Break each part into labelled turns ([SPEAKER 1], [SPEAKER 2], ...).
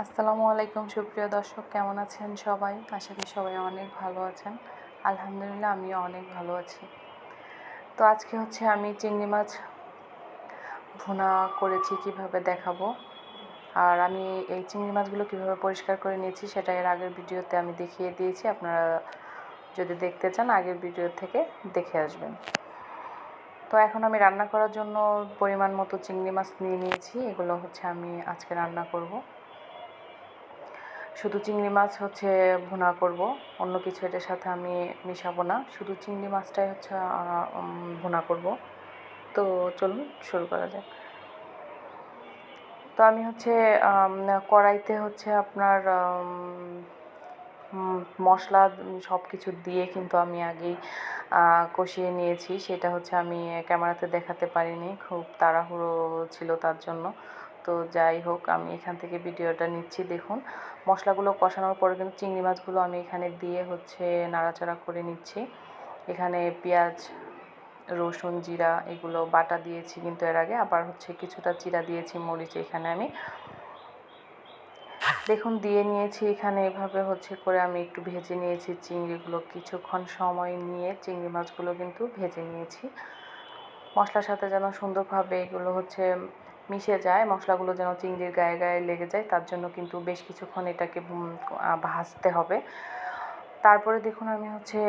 [SPEAKER 1] আসসালামু আলাইকুম সুপ্রিয় দর্শক, কেমন আছেন সবাই? আশা করি সবাই অনেক ভালো আছেন। আলহামদুলিল্লাহ আমিও অনেক ভালো আছি। তো আজকে আমি চিংড়ি মাছ ভুনা করেছি, কিভাবে দেখাবো। আর আমি এই চিংড়ি মাছগুলো কিভাবে পরিষ্কার করে নিয়েছি সেটা এর আগের ভিডিওতে আমি দেখিয়ে দিয়েছি। আপনারা যদি দেখতে চান আগের ভিডিও থেকে দেখে আসবেন। তো এখন আমি রান্না করার জন্য পরিমাণ মতো চিংড়ি মাছ নিয়ে নিয়েছি। এগুলো আমি আজকে রান্না করব। শুধু চিংড়ি মাছ ভুনা করব, অন্য কিছু এটার সাথে আমি মিশাবো না। শুধু চিংড়ি মাছটাই ভুনা করব। তো চলুন শুরু করা যাক। তো আমি কড়াইতে আপনার মশলা সব কিছু দিয়ে কিন্তু আমি আগেই কষিয়ে নিয়েছি। সেটা আমি ক্যামেরাতে দেখাতে পারিনি, খুব তাড়াহুড়ো ছিল তার জন্য। তো যাই হোক, আমি এখান থেকে ভিডিওটা নিচ্ছি। দেখুন, মশলাগুলো কষানোর পরে কিন্তু চিংড়ি মাছগুলো আমি এখানে দিয়ে নাড়াচাড়া করে নিচ্ছি। এখানে পেঁয়াজ, রসুন, জিরা এগুলো বাটা দিয়েছি, কিন্তু এর আগে আবার কিছুটা জিরা দিয়েছি, মরিচ এখানে আমি দেখুন দিয়ে নিয়েছি। এখানে এভাবে করে আমি একটু ভেজে নিয়েছি চিংড়িগুলো। কিছুক্ষণ সময় নিয়ে চিংড়ি মাছগুলো কিন্তু ভেজে নিয়েছি, মশলার সাথে যেন সুন্দরভাবে এগুলো মিশে যায়, মশলাগুলো যেন চিংড়ির গায়ে গায়ে লেগে যায়, তার জন্য কিন্তু বেশ কিছুক্ষণ এটাকে ভাজতে হবে। তারপরে দেখুন আমি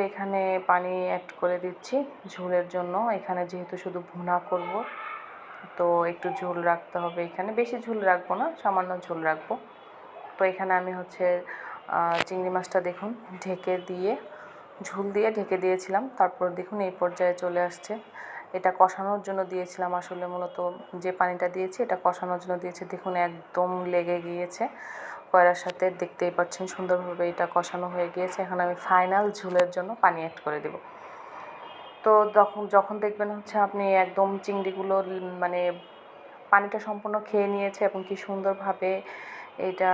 [SPEAKER 1] এখানে পানি অ্যাড করে দিচ্ছি ঝোলের জন্য। এখানে যেহেতু শুধু ভুনা করব, তো একটু ঝোল রাখতে হবে। এখানে বেশি ঝোল রাখবো না, সামান্য ঝোল রাখবো। তো এখানে আমি চিংড়ি মাছটা দেখুন ঝোল দিয়ে ঢেকে দিয়েছিলাম। তারপর দেখুন এই পর্যায়ে চলে আসছে। এটা কষানোর জন্য দিয়েছিলাম, আসলে মূলত যে পানিটা দিয়েছি এটা কষানোর জন্য দিয়েছি। দেখুন একদম লেগে গিয়েছে কয়রার সাথে, দেখতেই পাচ্ছেন সুন্দরভাবে এটা কষানো হয়ে গিয়েছে। এখন আমি ফাইনাল ঝোলের জন্য পানি অ্যাড করে দেব। তো যখন দেখবেন আপনি একদম চিংড়িগুলো মানে পানিটা সম্পূর্ণ খেয়ে নিয়েছে এবং কি সুন্দরভাবে এটা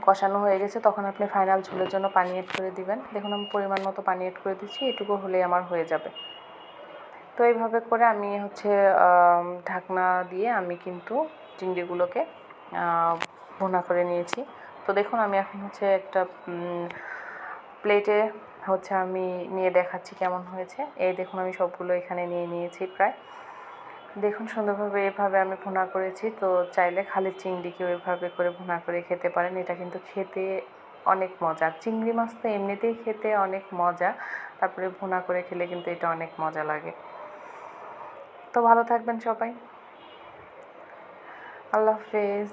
[SPEAKER 1] কষানো হয়ে গেছে, তখন আপনি ফাইনাল ঝোলের জন্য পানি অ্যাড করে দিবেন। দেখুন আমি পরিমাণ মতো পানি অ্যাড করে দিচ্ছি, এটুকু হলেই আমার হয়ে যাবে। তো এইভাবে করে আমি ঢাকনা দিয়ে আমি কিন্তু চিংড়িগুলোকে ভুনা করে নিয়েছি। তো দেখুন আমি এখন একটা প্লেটে আমি নিয়ে দেখাচ্ছি কেমন হয়েছে। এই দেখুন আমি সবগুলো এখানে নিয়ে নিয়েছি প্রায়। দেখুন সুন্দরভাবে এভাবে আমি ভুনা করেছি। তো চাইলে খালি চিংড়িকেও এভাবে করে ভুনা করে খেতে পারেন, এটা কিন্তু খেতে অনেক মজা। চিংড়ি মাছ তো এমনিতেই খেতে অনেক মজা, তারপরে ভুনা করে খেলে কিন্তু এটা অনেক মজা লাগে। তো ভালো থাকবেন সবাই, আল্লাহ হাফেজ।